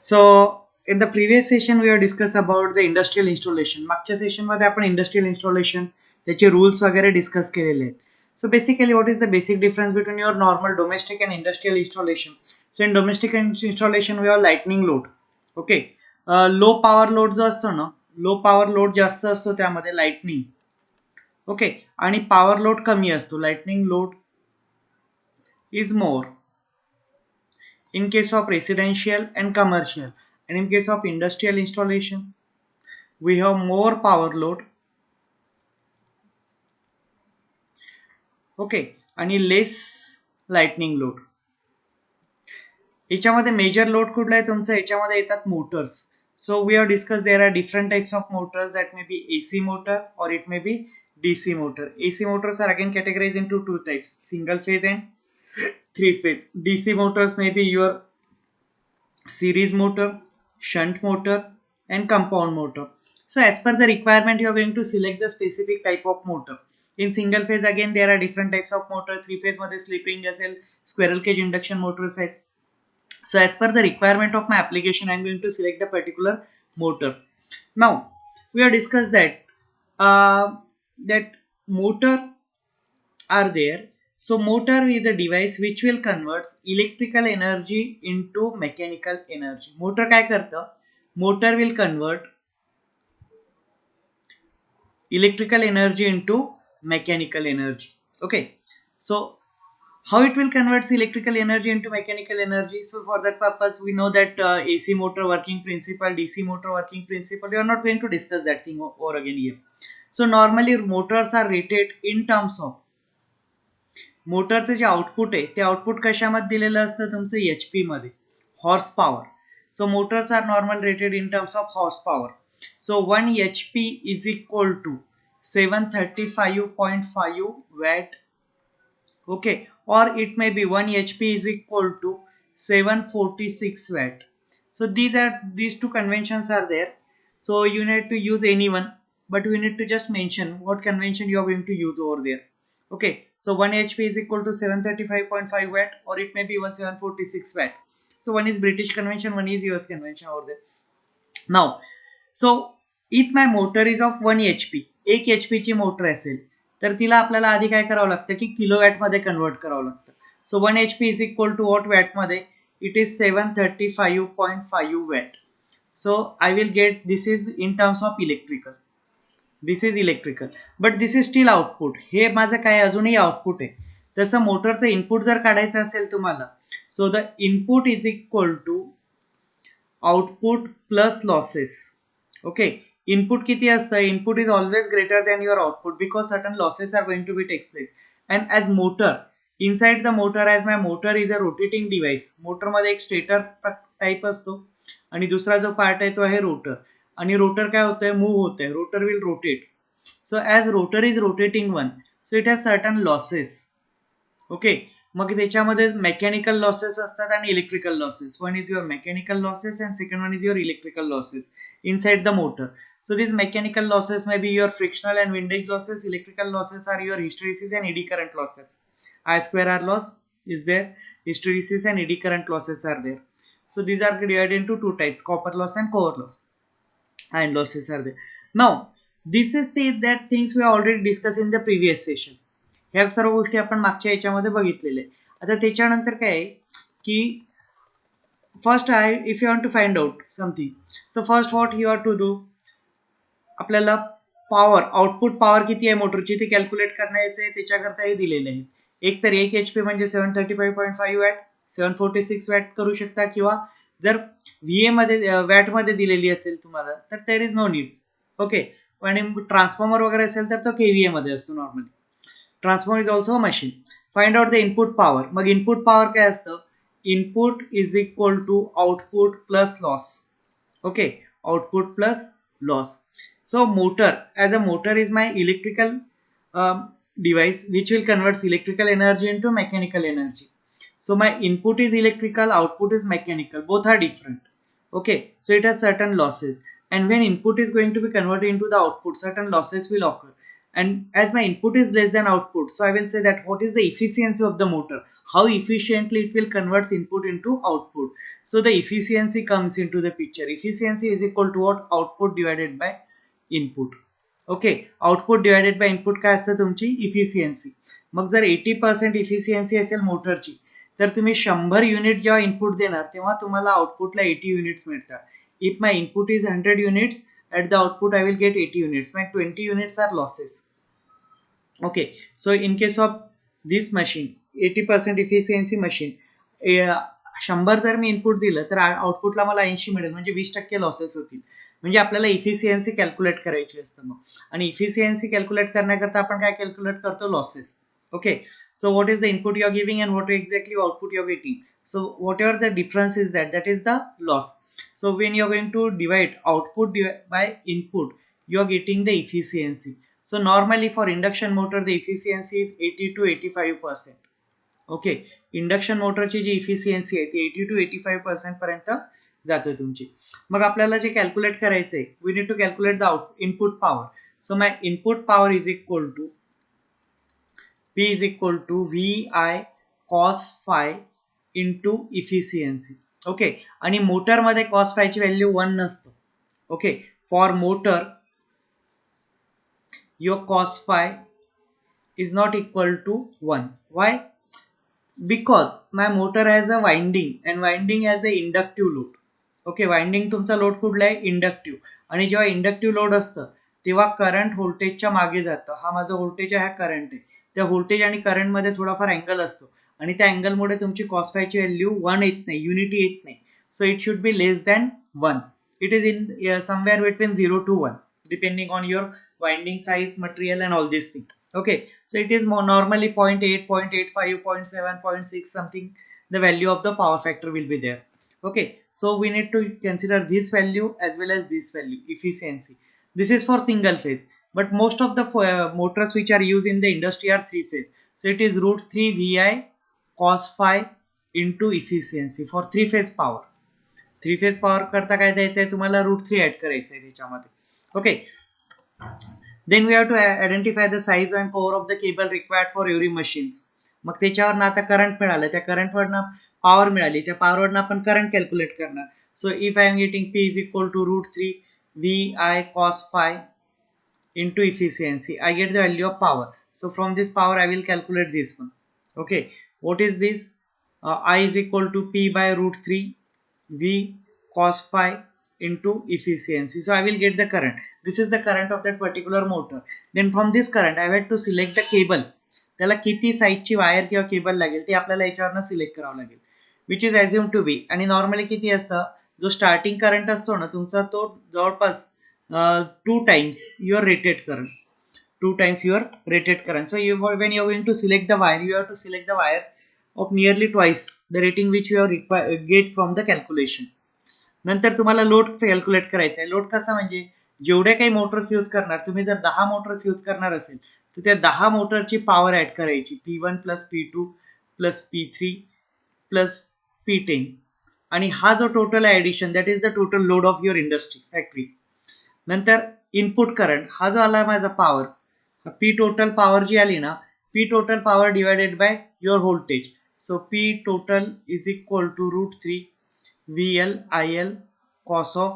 So in the previous session we have discussed about the industrial installation. मागच्या session मध्ये आपण industrial installation त्याचे rules वगैरे discuss केलेले आहेत. So basically what is the basic difference between your normal domestic and industrial installation? So in domestic installation we have lightning load. Okay. Low power load जो असतो ना, low power load जास्त असतो त्यामध्ये lightning. Okay. आणि power load कमी असतो. Lightning load is more in case of residential and commercial, and in case of industrial installation we have more power load. Okay. आणि लेस लाइटनिंग लोड. याच्यामध्ये major load कुठला आहे तुमचा, याच्यामध्ये येतात motors. So we have discuss there are different types of motors that may be AC motor or it may be DC motor. AC motors are again categorized into two types, single phase and three phase. DC motors may be your series motor, shunt motor and compound motor. So as per the requirement you are going to select the specific type of motor. In single phase again there are different types of motor. Three phase मध्ये slip ring असेल, squirrel cage induction motors आहेत. So as per the requirement of my application I am going to select the particular motor. Now we have discussed that motor are there. So motor is a device which will convert electrical energy into mechanical energy. Motor काय करतं? Motor will convert electrical energy into mechanical energy. Okay. So how it will convert electrical energy into mechanical energy? So for that purpose we know that AC motor working principle, DC motor working principle. We are not going to discuss that thing over again here. So normally motors are rated in terms of मोटरचं जे output आहे ते output कशामध्ये दिलेलं असतं तुमचं HP मध्ये, horse power. So motors are normal rated in terms of horse power. So 1 HP is equal to 735.5 watt. Okay, or it may be 1 HP is equal to 746 watt. So these two conventions are there. So you need to use any one, but we need to just mention what convention you are going to use over there. Okay, so 1 HP is equal to 735.5 watt, or it may be 1746 watt. So one is British convention, one is US convention over there. Now, so if my motor is of 1 HP, 1 HP ची motor असेल तर तिला आपल्याला आधी काय करावं लागतं की किलोवॅट मध्ये कन्वर्ट करावं लागतं. So 1 HP is equal to watt watt मध्ये, it is 735.5 watt. So I will get this is in terms of electrical, this is electrical, but this is still output. हे माझं काय अजूनही आउटपुट आहे. तसं मोटरचं इनपुट जर काढायचं असेल तुम्हाला, so the input is equal to output plus losses. Okay. Input किती असतं? Input is always greater than your output because certain losses are going to be takes place. And as motor, inside the motor, as my motor is a rotating device. Motor मध्ये एक stator type असतो आणि दुसरा जो part आहे तो आहे rotor. आणि रोटर काय होतंय? मूव्ह होतंय. Rotor will rotate. So as rotor is rotating one, so it has certain losses. Okay. मग त्याच्यामध्ये मेकॅनिकल लॉसेस असतात आणि electrical losses. One is your mechanical losses and second one is your electrical losses inside the motor. So these mechanical losses may be your frictional and windage losses. Electrical losses are your hysteresis and eddy current losses. I square R loss is there. Hysteresis and eddy current losses are there. So these are divided into two types: copper loss and core loss. Iron losses are there. Now this is that things we already discussed in the previous session. ह्या सर्व गोष्टी आपण मागच्या याच्यामध्ये बघितलेले. आता त्याच्यानंतर काय आहे की first if you want to find out something, so first what you have to do, आपल्याला पॉवर, आउटपुट पॉवर किती आहे मोटरची ते कॅल्क्युलेट करण्याचे आहे. त्याच्याकरता हे दिलेले आहे. एक तर 1 HP म्हणजे 735.5 वॅट, 746 वॅट करू शकता, किंवा जर VA मध्ये वॅट मध्ये दिलेली असेल तुम्हाला तर there is no need. Okay. आणि ट्रान्सफॉर्मर वगैरे असेल तर तो KVA मध्ये असतो normally. Transformer is also a machine. Find out the input power. मग इनपुट पॉवर काय असतं? Input is equal to output plus loss. Okay, output plus loss. So motor, as a motor is my electrical device which will convert electrical energy into mechanical energy. So my input is electrical, output is mechanical, both are different. Okay, so it has certain losses, and when input is going to be converted into the output, certain losses will occur. and as my input is less than output, so I will say that what is the efficiency of the motor, how efficiently it will convert input into output. So the efficiency comes into the picture. Efficiency is equal to what? Output divided by input. Okay, output divided by input काय असतं तुमची efficiency. मग जर 80% efficiency असेल मोटरची, तर तुम्ही 100 unit जेव्हा इनपुट देणार तेव्हा तुम्हाला आउटपुटला 80 युनिट्स मिळतात. If my input is 100 units, at the output I will get 80 units. My 20 units are losses. Okay, so in case of this machine, 80% efficiency machine, 100 जर मी इनपुट दिलं तर आउटपुटला मला 80 मिळेल, म्हणजे 20% लॉसेस होतील. म्हणजे आपल्याला इफिशियन्सी कॅल्क्युलेट करायची असतं मग, आणि इफिशियन्सी कॅल्क्युलेट करण्याकरता आपण काय कॅल्क्युलेट करतो? Losses. Okay, so what is the input you are giving and what exactly output you are getting? So whatever the difference is, that is the loss. So when you are going to divide output by input, you are getting the efficiency. So normally for induction motor the efficiency is 80 to 85%. Okay, induction मोटरची जी efficiency आहे ती 80 to 85% पर्यंत जाते तुमची. मग आपल्याला जे calculate करायचंय, we need to calculate the input power. So my input power is equal to P is equal to VI cos phi into efficiency. Okay, आणि मोटर मध्ये cos phi ची व्हॅल्यू 1 नसतं. Okay, for motor your cos phi is not equal to 1. Why? Because my motor has a winding and winding has the inductive load. Okay, winding तुमचा load कुठला आहे? Inductive. आणि जेव्हा inductive load असतं तेव्हा current व्होल्टेजच्या मागे जातं. हा माझा व्होल्टेज आहे, हा करंट आहे. त्या व्होल्टेज आणि करंट मध्ये थोडाफार अँगल असतो आणि त्या अँगलमुळे तुमची कॉस फायची व्हॅल्यू 1 येत नाही, युनिटी येत नाही. So it should be less than 1. It is in somewhere between 0 to 1 depending on your winding size, material and all these things. Okay, so it is more normally 0.8, 0.85, 0.7, 0.6 something, the value of the power factor will be there. Okay, so we need to consider this value as well as this value, efficiency. This is for single phase, but most of the motors which are used in the industry are three phase. So it is root 3 VI cos phi into efficiency for three phase power. Three phase power करता काय द्यायचंय तुम्हाला? Route 3 add करायचंय त्याच्यामध्ये. Okay, then we have to identify the size and core of the cable required for every machines. मग त्याच्यावरनं आता current मिळालं, त्या करंटवरनं पॉवर मिळाली, त्या पॉवरवरनं आपण करंट कॅल्क्युलेट करणार. So if I am getting P is equal to root 3 VI cos phi into efficiency, I get the value of power. So from this power I will calculate this one. Okay, what is this? I is equal to P by root 3 V cos phi into efficiency. So I will get the current. This is the current of that particular motor. Then from this current I have to select the cable. त्याला किती साईजची wire किंवा cable लागेल ते आपल्याला याच्यावरनं select करावं लागेल, which is assume to be. आणि नॉर्मली किती असतं, जो स्टार्टिंग करंट असतो ना तुमचा तो जवळपास 2 times your rated current. 2 times your rated current. So when you are going to select the wire, you have to select the wires of nearly twice the rating which you have get from the calculation. नंतर तुम्हाला load calculate करायचा आहे. Load कसा म्हणजे जेवढे काही Motors use करणार, तुम्ही जर 10 मोटर्स यूज करणार असेल तर त्या 10 मोटरची पॉवर ऍड करायची, P1 plus P2 plus P3 plus P10. आणि हा जो total addition, that is the total load of your industry factory. नंतर इनपुट करंट, हा जो आला माझा पॉवर, P टोटल पॉवर जी आली ना, P total power divided by your voltage. So P total is equal to root 3 VL IL cos of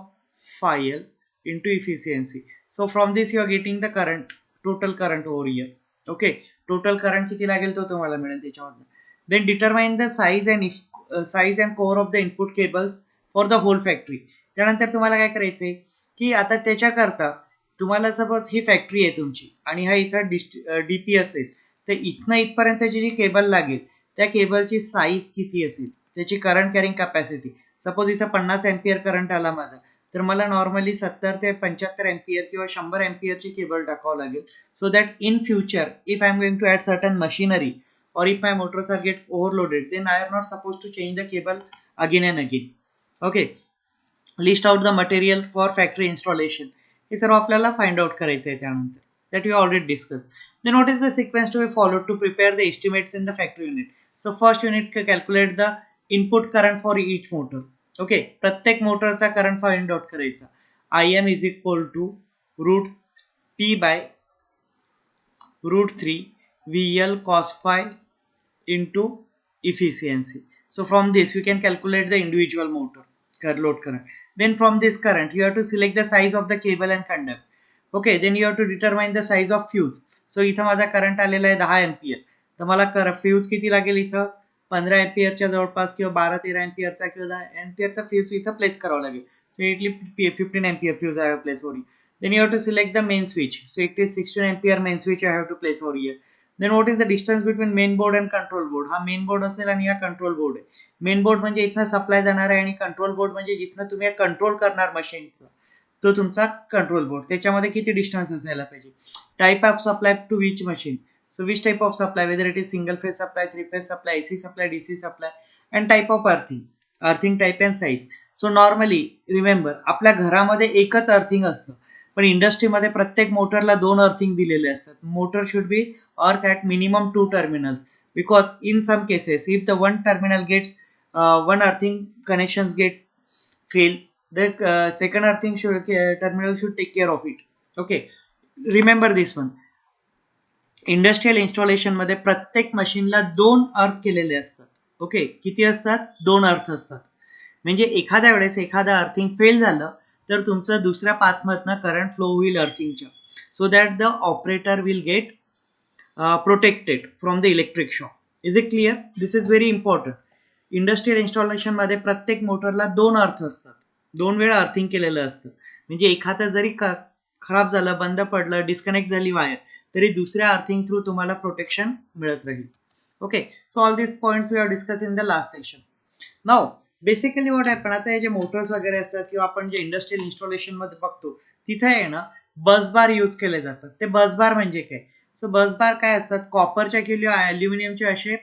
phi L into efficiency. So from this you are getting the current, total current over here. Okay, total current किती लागेल तो तुम्हाला मिळेल त्याच्यावरनं. Then determine the size and core of the input cables for the whole factory. त्यानंतर तुम्हाला काय करायचंय की आता त्याच्याकरता तुम्हाला सपोज ही फॅक्टरी आहे तुमची आणि हा इथं डीपी असेल, तर इथनं इथपर्यंतची जी केबल लागेल त्या केबलची साईज किती असेल, त्याची करंट कॅरिंग कॅपॅसिटी. सपोज इथं 50 एम्पियर करंट आला माझा, तर मला नॉर्मली 70 ते 75 एम्पियर किंवा 100 एम्पियरची केबल टाकावं लागेल. So that in future if I am going to add certain machinery or if my motors are get overloaded, then I am not supposed to change the cable again and again. Okay, list out the material for factory installation. हे सर्व आपल्याला find out करायचं आहे त्यानंतर. That we already discussed. Then what is the sequence to be followed to prepare the estimates in the factory unit? So first you need to calculate the input current for each motor. Okay, प्रत्येक मोटरचा current find out करायचा. IM is equal to root P by root 3 VL cos phi into efficiency. So from this you can calculate the individual motor load current. Then from this current you have to select the size of the cable and conduct. Okay, then you have to determine the size of fuse. So इथं माझा current आलेला आहे 10 ampere, तर मला fuse किती लागेल, इथं 15 एम्पियरच्या जवळपास किंवा 12-13 एम्पियरचा किंवा 10 एम्पियरचा फ्यूज इथं प्लेस करावा लागेल. So Italy 15 ampere fuse I have placed over here. Then you have to select the main switch. So it is 16 ampere main switch I have to place over here. Then what is the distance between main board and control board? हा main board असेल आणि हा control board आहे. Main board म्हणजे इथनं supply जाणार आहे आणि कंट्रोल बोर्ड म्हणजे जिथनं तुम्ही कंट्रोल करणार मशीनचं, तो तुमचा कंट्रोल बोर्ड. त्याच्यामध्ये किती डिस्टन्स असायला पाहिजे. Type of supply to which machine. So which type of supply, whether it is single phase supply, 3 phase supply, AC supply, DC supply, and type of earthing type and size. So normally remember आपल्या घरामध्ये एकच earthing असतं, पण इंडस्ट्रीमध्ये प्रत्येक मोटरला 2 earthing दिलेले असतात. Motor should be earth at minimum 2 terminals, because in some cases if the one terminal gets one earthing connections get fail, the second earthing terminal should take care of it. Okay, remember this one. Industrial installation मध्ये प्रत्येक मशीनला 2 अर्थ केलेले असतात. Okay, किती असतात, 2 अर्थ असतात. म्हणजे एखाद्या वेळेस एखादा अर्थिंग फेल झालं तर तुमचं दुसऱ्या पाथमधनं करंट फ्लो होईल अर्थिंगच्या, so that the operator will get protected from the electric shock. Is it clear? This is very important. Industrial installation मध्ये प्रत्येक मोटरला 2 अर्थ असतात, 2 वेळा अर्थिंग केलेलं असतं. म्हणजे एखादं जरी खराब झालं, बंद पडलं, डिस्कनेक्ट झाली वायर, तरी दुसऱ्या अर्थिंग थ्रू तुम्हाला प्रोटेक्शन मिळत राहील. Okay, so all this points we have discuss in the last session. Now basically what happen, आता हे जे मोटर्स वगैरे असतात किंवा आपण जे इंडस्ट्रियल इन्स्टॉलेशन मध्ये बघतो तिथे आहे ना बसबार यूज केले जातात. ते बसबार म्हणजे काय? सो बसबार काय असतात, कॉपरच्या किंवा अल्युमिनियमचे असे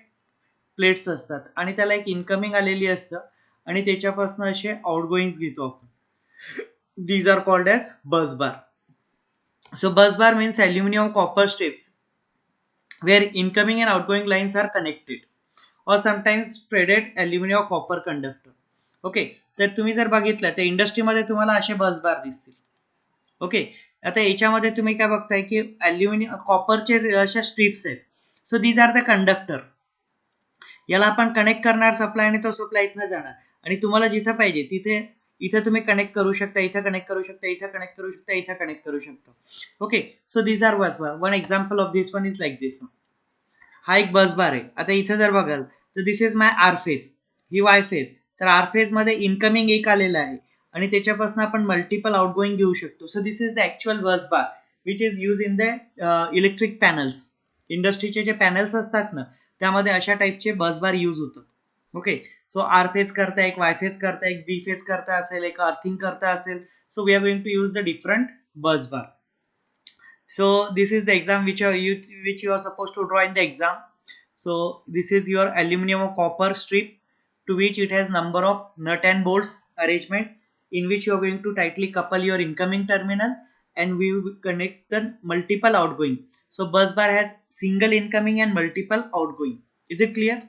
प्लेट्स असतात आणि त्याला एक इनकमिंग आलेली असतं आणि त्याच्यापासून असे आउटगोईंग घेतो आपण. These are called as busbar. So bus bar means aluminum copper strips where incoming and outgoing lines are connected, or sometimes threaded aluminum copper conductor. Okay, तर तुम्ही जर बघितलं तर इंडस्ट्रीमध्ये तुम्हाला असे बस बार दिसतील. ओके, आता याच्यामध्ये तुम्ही काय बघताय की अल्युमिनियम कॉपरचे अशा स्ट्रिप्स आहेत. So these are the conductor. याला आपण कनेक्ट करणार सप्लाय आणि तो सप्लाय इथनं जाणार आणि तुम्हाला जिथं पाहिजे तिथे इथं तुम्ही कनेक्ट करू शकता, इथं कनेक्ट करू शकता, इथं कनेक्ट करू शकता, इथं कनेक्ट करू शकता. Okay, so these are bus bar. One example of this one is like this one. हा एक बस बार आहे. आता इथं जर बघाल तर this is my R phase, ही वाय फेज. तर आर फेज मध्ये इनकमिंग एक आलेला आहे आणि त्याच्यापासून आपण मल्टिपल आउटगोईंग घेऊ शकतो. So this is the actual bus bar which is use in the electric panels. इंडस्ट्रीचे जे पॅनल्स असतात ना त्यामध्ये अशा टाईपचे बस बार यूज होतात. ओके, सो आर फेज करता, एक वाय फेज करता, एक बी फेज करता असेल, एक अर्थिंग करता असेल. So we are going to use the different bus bar. So this is the exam which you are supposed to draw in the exam. So this is your aluminum or copper strip to which it has number of nut and bolts arrangement in which you are going to tightly couple your incoming terminal and we will connect the multiple outgoing. So bus bar has single incoming and multiple outgoing. Is it clear?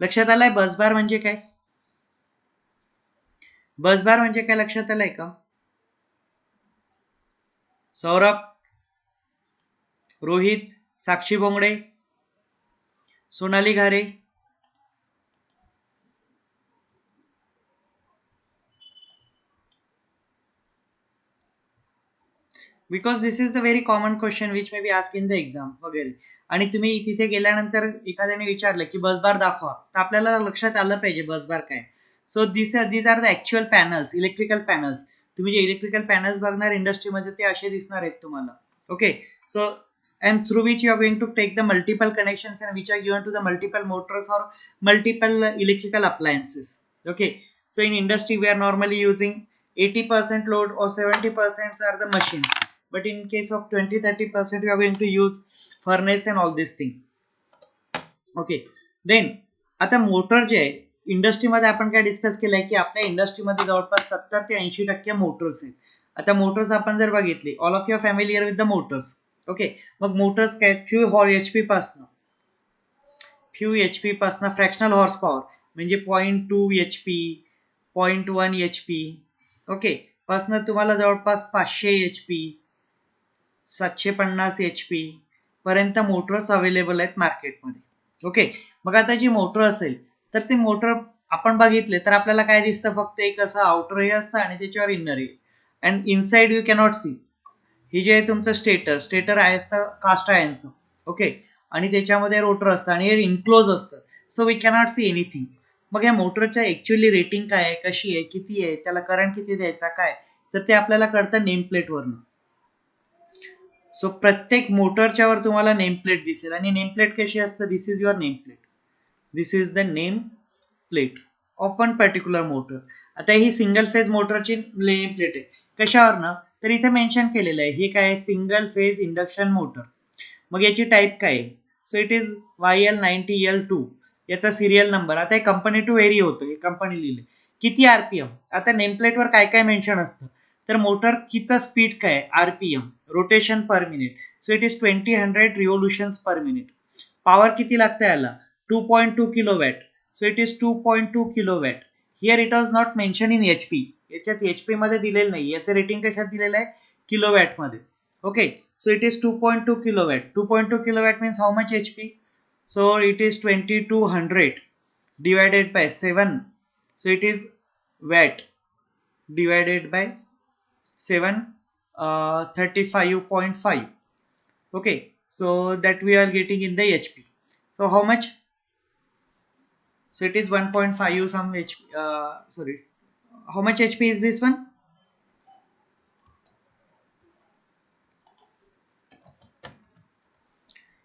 लक्षात आलाय बस बार म्हणजे काय? बस बार म्हणजे काय लक्षात आलाय का? Saurabh, Rohit, Sakshi Bongade, Sonali Ghare. Because this is the very common question which may be ask in the exam वगैरे. आणि तुम्ही तिथे गेल्यानंतर एखाद्याने विचारलं की बसबार दाखवा तर आपल्याला लक्षात आलं पाहिजे बसबार काय. So these are the actual panels, electrical panels. तुम्ही जे इलेक्ट्रिकल पॅनल्स बघणार इंडस्ट्रीमध्ये ते असे दिसणार आहेत तुम्हाला. Okay, so and through which you are going to take the multiple connections and which are given to the multiple motors or multiple electrical appliances. Okay, so in industry we are normally using 80% load or 70% are the machines, but in case of 20-30% we are going to use furnace and all this thing. Okay, then आता motor जे आहे इंडस्ट्रीमध्ये आपण काय discuss केलंय की आपल्या इंडस्ट्रीमध्ये जवळपास 70 ते 80% मोटर्स आहेत. आता मोटर्स आपण जर बघितले, all of you familiar with the Motors. Okay, मग मोटर्स काय फ्यू एचपी पासनं फ्रॅक्शनल हॉर्स पॉवर म्हणजे 0.2 HP, 0.1 HP. ओके, पासनं तुम्हाला जवळपास 500 HP, 750 HP पर्यंत मोटर्स अवेलेबल आहेत मार्केटमध्ये. ओके, मग आता जी मोटर असेल तर ती मोटर आपण बघितले तर आपल्याला काय दिसतं, फक्त एक असं आउटर हे असतं आणि त्याच्यावर इनर हे, and inside you cannot see. ही जे आहे तुमचं स्टेटर आहे असतं कास्ट आयर्नचं. ओके, आणि त्याच्यामध्ये रोटर असतं आणि हे इनक्लोज असतं, so we cannot see anything. मग या मोटरच्या ऍक्च्युअली रेटिंग काय आहे, कशी आहे, किती आहे, त्याला करंट किती द्यायचा काय, तर ते आपल्याला कळतं नेम प्लेटवरनं. सो प्रत्येक मोटरच्या वर तुम्हाला नेम प्लेट दिसेल आणि नेम प्लेट कशी असतं, this is your name plate. This is the name plate of one particular motor. आता ही सिंगल फेज मोटरची नेम प्लेट आहे. कशावर ना, तर इथे मेन्शन केलेलं आहे हे काय, सिंगल फेज इंडक्शन मोटर. मग याची टाईप काय आहे, सो इट इज YL90L2. याचा सिरियल नंबर. आता हे कंपनी टू व्हेरी होतो, हे कंपनी लिहिले. किती आरपीएम, आता नेमप्लेटवर काय काय मेन्शन असतं, तर मोटर किती स्पीड काय RPM, rotation per minute, so it is 2000 revolutions per minute. Power किती लागतं याला, 2.2 kilowatt, so it is 2.2 kilowatt. Here it was not mention in HP. याच्यात HP मध्ये दिलेलं नाही, याचं रेटिंग कशात दिलेलं आहे, किलोवॅट मध्ये. Okay, so it is 2.2 kilowatt. 2.2 kilowatt means how much HP? So it is 2200 divided by 7. So it is watt divided by 7, 35.5. Okay, so that we are getting in the HP. So how much? So it is 1.5 some HP. Sorry, how much HP is this one?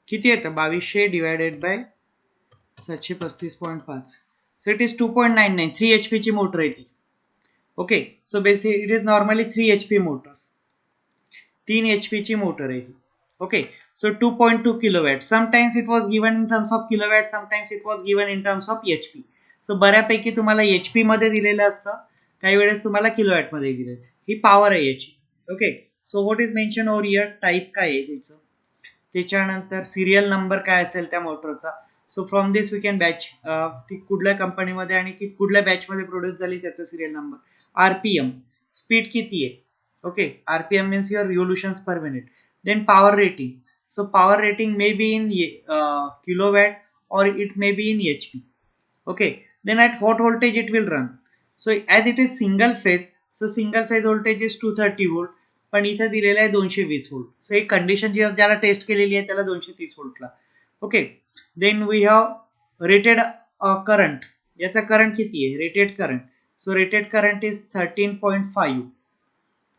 किती येतं, 2200 divided by 735.5. So it is 2.99, 3 HP ची motor आहे ती. Okay, so basic it is normally 3 HP motors, 3 HP ची motor आहे ही. Okay, so 2.2 kilowatt. Sometimes it was given in terms of kilowatt, sometimes it was given in terms of HP. So बऱ्यापैकी तुम्हाला HP मध्ये दिलेलं असतं, काही वेळेस तुम्हाला किलोवॅट मध्ये दिलेलं. ही पॉवर आहे याची. Okay, so what is mention over here, type काय आहे त्याचं, त्याच्यानंतर सिरियल नंबर काय असेल त्या मोटरचा. So from this we can batch, ती कुठल्या कंपनीमध्ये आणि कुठल्या बॅचमध्ये प्रोड्यूस झाली त्याचा सिरियल नंबर. आरपीएम, स्पीड किती आहे. Okay, RPM means your revolutions per minute. Then power rating, so power rating may be in kilowatt or it may be in HP. Okay, then at what voltage it will run. So as it is single phase, so single phase voltage is 230 volt, पण इथे दिलेला आहे 220 volt. So एक condition ज्याला test केलेली आहे त्याला 230 वोल्टला. Okay, then we have rated current. याचा करंट किती आहे, rated current. So rated current is 13.5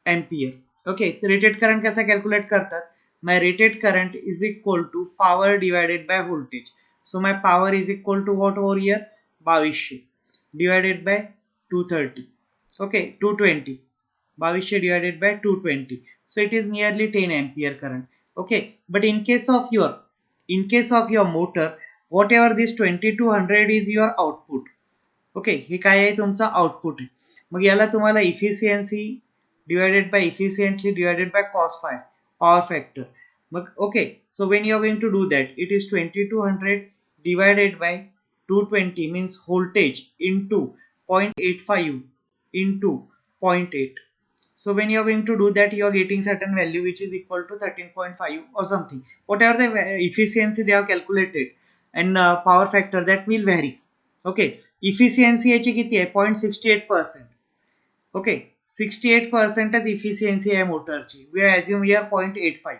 ampere. Okay, तर रेटेड करंट कसा कॅल्क्युलेट करतात, my rated current is equal to power divided by voltage. So my power is equal to what over here, 2200 divided by 230. Okay, 220, 2200 divided by 220. So it is nearly 10 ampere current. Okay, but in case of your motor, whatever this 2200 is your output. Okay, हे काय आहे तुमचा output आहे. मग याला तुम्हाला efficiency divided by efficiently divided by cos phi, power factor. मग okay, so when you are going to do that, it is 2200 divided by 220 means voltage into 0.85 into 0.8. So when you are going to do that, you are getting certain value which is equal to 13.5 or something. Whatever the efficiency they have calculated, and power factor that will vary. Okay, efficiency याची किती आहे, 0.68%. Okay, 68% efficiency आहे मोटरची. We are assume here 0.85.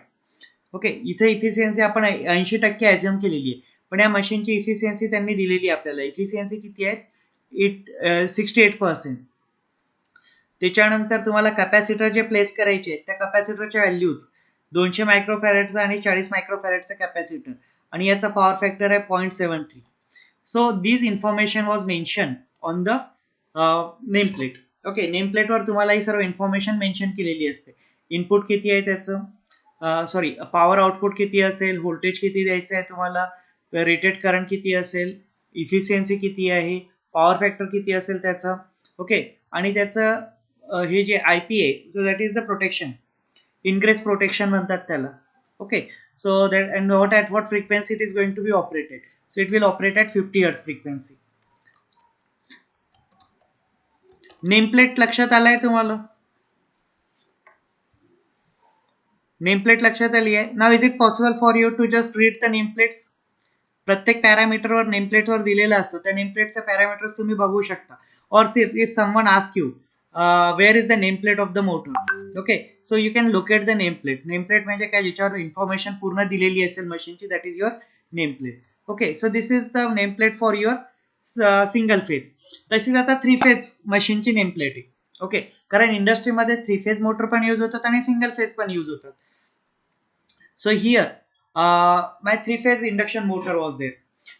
Okay, इथे efficiency आपण 80% ऍझ्युम केलेली आहे, पण या मशीनची इफिशियन्सी त्यांनी दिलेली आहे आपल्याला. इफिशियन्सी किती आहे, 68%. त्याच्यानंतर तुम्हाला कॅपॅसिटर जे प्लेस करायचे आहेत त्या कॅपॅसिटरच्या व्हॅल्यूज 200 मायक्रोफॅरेडचा आणि 40 मायक्रोफॅरेडचा कॅपॅसिटर, आणि याचा पॉवर फॅक्टर आहे 0.73. So this information was mention on the name plate. Okay, name प्लेटवर तुम्हाला ही सर्व इन्फॉर्मेशन मेन्शन केलेली असते. इनपुट किती आहे त्याचं, सॉरी पॉवर आउटपुट किती असेल, व्होल्टेज किती द्यायचं आहे तुम्हाला, रेटेड करंट किती असेल, इफिशियन्सी किती आहे, पॉवर फॅक्टर किती असेल त्याचा. ओके, आणि त्याचं हे जे IP आहे, so that is the protection, ingress protection म्हणतात त्याला. Okay, so that and at what frequency it is going to be operated. So it will operate at 50 hertz frequency. Nameplate लक्षात आलाय तुम्हाला, नेमप्लेट लक्षात आली आहे. नाव is it possible for you to just read the nameplates? प्रत्येक पॅरामीटरवर नेमप्लेटवर दिलेला असतो, त्या नेमप्लेटचे पॅरामीटर्स तुम्ही बघू शकता. और if someone ask you where is the nameplate of the motor, okay, so you can locate the nameplate. Nameplate म्हणजे काय, ज्याच्यावर इन्फॉर्मेशन पूर्ण दिलेली असेल मशीनची, that is your nameplate. Okay, so this is the nameplate for your single phase. तशीच आता 3 phase मशीनची नेमप्लेट आहे. ओके, कारण इंडस्ट्रीमध्ये 3 फेज मोटर पण यूज होतात आणि सिंगल फेज पण यूज होतात. So here my 3 phase induction motor was there.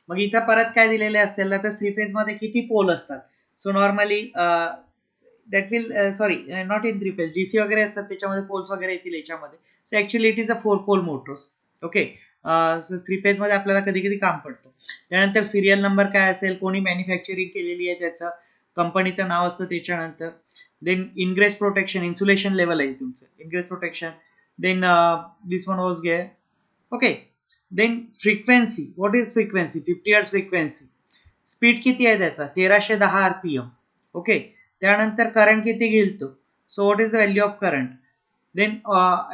मग इथं परत काय दिलेले असतील ना, तर 3 फेज मध्ये किती पोल असतात? So normally that will sorry not in 3 phase, DC वगैरे असतात त्याच्यामध्ये पोल्स वगैरे येतील याच्यामध्ये. So actually it is a 4 pole motors. Okay, 3 phase मध्ये आपल्याला कधी कधी काम पडतं. त्यानंतर सिरियल नंबर काय असेल, कोणी मॅन्युफॅक्चरिंग केलेली आहे त्याचं, कंपनीचं नाव असतं त्याच्यानंतर. Then ingress protection, insulation level आहे तुमचं, ingress protection. Then this one was there. Okay, then frequency, what is frequency? 50 Hz frequency. Speed किती आहे त्याचा, 1310 RPM. ओके, त्यानंतर करंट किती घेईल तो, so what is the value of current. Then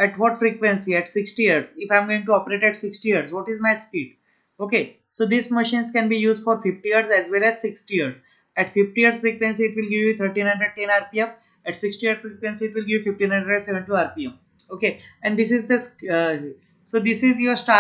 at what frequency, at 60 Hz. If I am going to operate at 60 Hz, what is my speed? Okay, so these machines can be used for 50 Hz as well as 60 Hz. At 50 Hz frequency it will give you 1310 RPM. At 60 Hz frequency it will give you 1572 RPM. Okay, and this is this so this is your star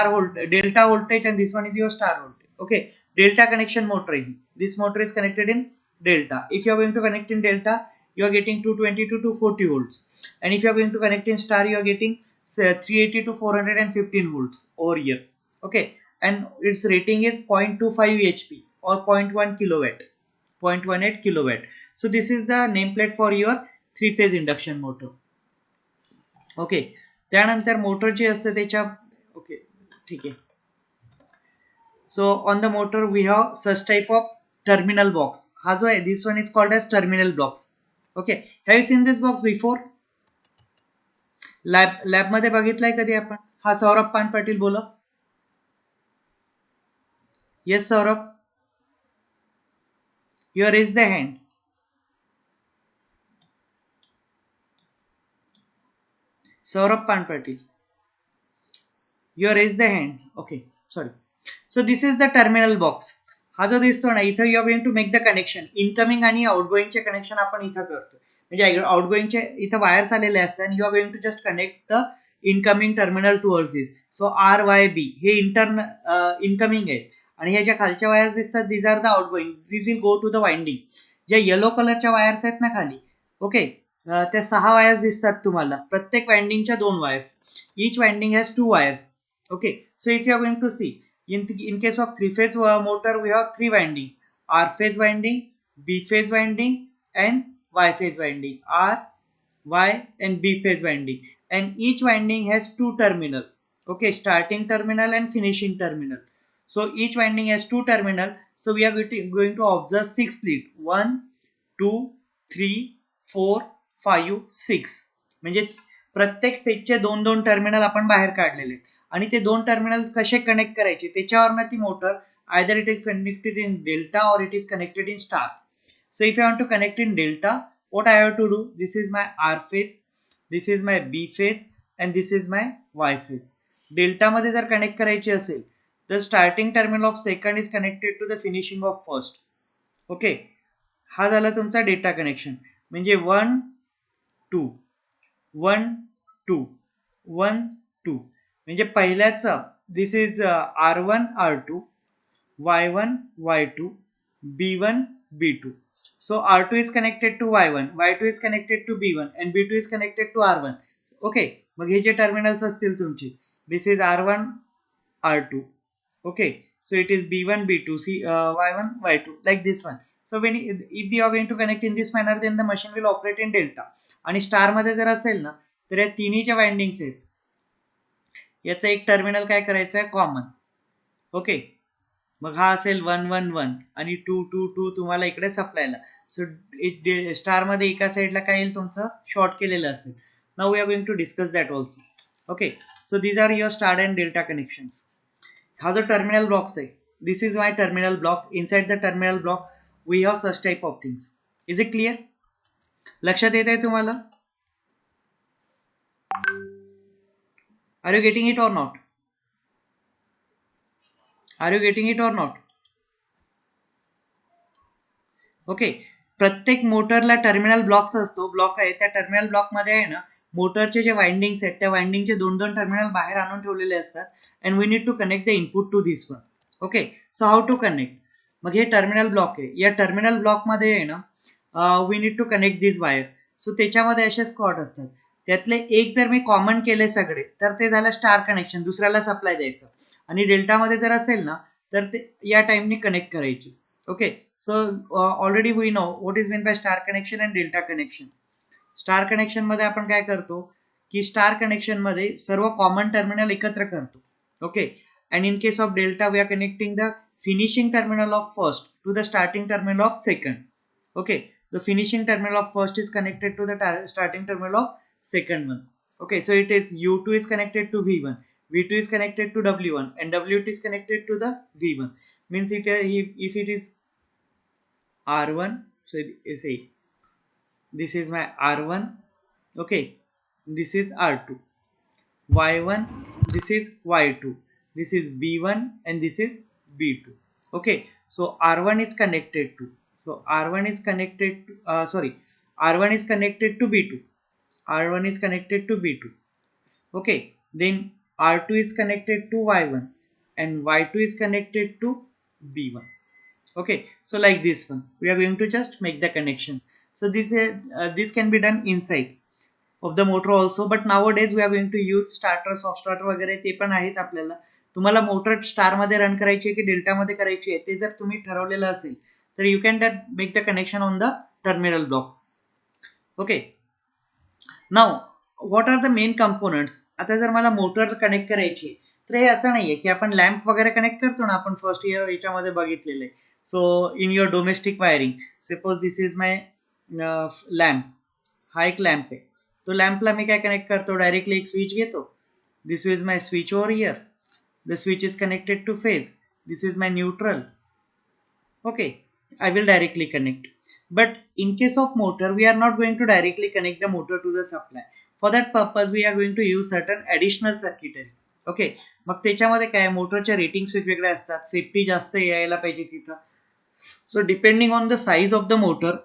delta voltage, and this one is your star voltage. Okay, delta connection motor. This motor is connected in delta. If you are going to connect in delta, you are getting 220 to 240 volts, and if you are going to connect in star, you are getting 380 to 415 volts over here. Okay, and its rating is 0.25 HP or 0.1 kilowatt, 0.18 kilowatt. So this is the nameplate for your 3 phase induction motor. Okay, त्यानंतर motor जी असते त्याच्या, okay ठीक आहे. So on the motor we have such type of terminal box. हा जो आहे, this one is called as terminal blocks. Okay, have you seen this box before? Lab मध्ये बघितलाय कधी आपण? हा सौरभ पान पाटील बोला. Yes Saurabh, you raise the hand. Saurabh Pan Patil, you raise the hand. Okay, sorry. So this is the terminal box. हा जो दिसतो ना इथं, you are going to make the connection. Incoming आणि आउटगोईंगचे कनेक्शन आपण इथं करतो. म्हणजे आउटगोईंगचे इथं वायर्स आलेले असतात आणि you are going to just connect the incoming terminal towards this. So RYB हे इनकमिंग आहे, आणि ह्या ज्या खालच्या वायर्स दिसतात these are the outgoing. This will go to the winding. ज्या येलो कलरच्या वायर्स आहेत ना खाली, ओके, त्या 6 वायर्स दिसतात तुम्हाला, प्रत्येक वाइंडिंगच्या 2 wires. each winding has 2 wires. Okay, so if you are going to see in case of 3 phase motor, we have 3 winding: R phase winding, B phase winding, and Y phase winding. R, Y, and B phase winding, and each winding has 2 terminal. Okay, starting terminal and finishing terminal. So each winding has 2 terminal. So we are going to observe 6 lead. 1, 2, 3, 4, 5, 6. म्हणजे प्रत्येक फेजचे 2-2 terminal आपण बाहेर काढलेले, आणि ते 2 terminal कसे connect करायचे त्याच्यावर ती motor, either it is connected in delta or it is connected in star. So if you want to connect in delta, what I have to do, this is my R phase, this is my B phase, and this is my Y phase. Delta मध्ये जर connect करायची असेल तर starting terminal of second is connected to the finishing of first. Okay, हा झाला तुमचा data connection. म्हणजे 1 2 1 2 1 2, म्हणजे पहिल्याचा दिस is R1 R2, Y1 Y2, B1 B2. So R2 is connected to Y1, Y2 is connected to B1, and B2 is connected to R1. Okay, मग हे जे terminals असतील तुमचे, दिस is R1 R2. Okay, so it is B1 B2, Y1 Y2, like this one. So when if you are going to connect in this manner, then the machine will operate in delta. आणि star मध्ये जर असेल ना, तर या तिन्हीच्या windings आहेत, याचा एक टर्मिनल काय करायचं आहे, कॉमन. ओके, मग हा असेल 1 1 1 आणि 2 2 2 तुम्हाला इकडे सप्लायला. सो स्टार मध्ये एका साईडला काय येईल तुमचं, शॉर्ट केलेलं असेल. Now we are going to discuss that also. Okay, so these are your star and delta connections. हा जो टर्मिनल ब्लॉक्स आहे, this is my terminal block. Inside the terminal block we have such type of things. Is it clear? लक्षात येत आहे तुम्हाला? Are you getting it or not? Are you getting it or not? Okay. प्रत्येक मोटरला terminal blocks असतो, block आहे त्या terminal block मध्ये आहे ना मोटरचे जे वाइंडिंग्स आहेत त्या वाइंडिंगचे दोन दोन टर्मिनल बाहेर आणून ठेवलेले असतात and we need to connect the input to this one. Okay, so how to connect. मग हे टर्मिनल ब्लॉक आहे, या टर्मिनल ब्लॉक मध्ये आहे ना we need to connect this wire. So त्याच्यामध्ये असे स्लॉट असतात, त्यातले एक जर मी कॉमन केले सगळे तर ते झालं स्टार कनेक्शन, दुसऱ्याला सप्लाय द्यायचं. आणि डेल्टामध्ये जर असेल ना तर ते या टाइमनी कनेक्ट करायची. Okay, so already we know what is meant by star connection and delta connection. Star connection मध्ये आपण काय करतो की स्टार कनेक्शन मध्ये सर्व कॉमन टर्मिनल एकत्र करतो. Okay, and in case of delta we are connecting the finishing terminal of first to the starting terminal of second. Okay, the finishing terminal of first is connected to the starting terminal of second one. Okay, so it is U2 is connected to V1, V2 is connected to W1 and W2 is connected to the V1. Means it if it is R1, so say this is my R1. Okay, this is R2. Y1, this is Y2, this is B1 and this is B2. Okay, so R1 is connected to, so R1 is connected to, R1 is connected to B2, R1 is connected to B2. Okay, then R2 is connected to Y1 and Y2 is connected to B1. Okay, so like this one we are going to just make the connections. So this can be done inside of the motor also, but nowadays we are going to use starter, soft starter वगैरे ते पण आहेत आपल्याला. तुम्हाला motor star मध्ये run करायची आहे की डेल्टा मध्ये करायची आहे ते जर तुम्ही ठरवलेलं असेल तर you can make the connection on the terminal block. Okay, now what are the main components. आता जर मला मोटर कनेक्ट करायची तर हे असं नाहीये की आपण लॅम्प वगैरे कनेक्ट करतो ना, आपण फर्स्ट इयर याच्यामध्ये बघितलेलं आहे. So in your domestic wiring, suppose this is my lamp, हा एक लॅम्प आहे. तो लॅम्पला मी काय कनेक्ट करतो, डायरेक्टली एक स्विच घेतो. This is my switch over here, the switch is connected to phase, this is my neutral. Okay, I will directly connect. But in case of motor, we are not going to directly connect the motor to the supply. For that purpose, we are going to use certain additional circuitry. Okay, मग त्याच्यामध्ये काय मोटरच्या ratings वेगवेगळ्या असतात, safety जास्त यायला पाहिजे तिथं. So depending on the size of the motor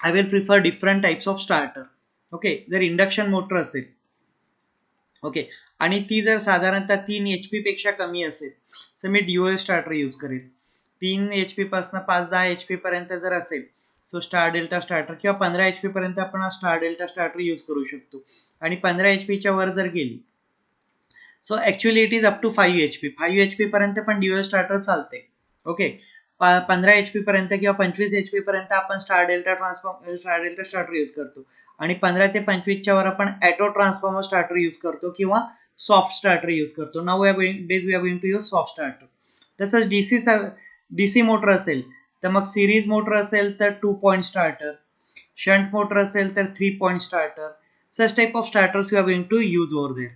I will prefer different types of starter. Okay, जर इंडक्शन मोटर असेल, ओके, आणि ती जर साधारणतः 3 HP पेक्षा कमी असेल तर मी ड्युअल स्टार्टर यूज करेल. 3 HP पासून 5-10 HP पर्यंत जर असेल सो स्टार डेल्टा स्टार्टर, किंवा 15 HP पर्यंत आपण हा स्टार डेल्टा स्टार्टर यूज करू शकतो. आणि 15 HP च्या वर जर गेली so actually it is up to 5 HP. 5 HP पर्यंत पण ड्युअल स्टार्टर चालते. ओके, 15 HP पर्यंत किंवा 25 HP पर्यंत आपण स्टार डेल्टा स्टार्टर यूज करतो. आणि 15 ते 25 च्या वर आपण ऑटो ट्रान्सफॉर्मर स्टार्टर यूज करतो किंवा सॉफ्ट स्टार्टर यूज करतो. Now we are going to use soft starter. तसंच डीसी मोटर असेल तर मग सिरीज मोटर असेल तर 2 पॉइंट स्टार्टर, शंट मोटर असेल तर 3 point starter. Such type of starters you are going to use over there.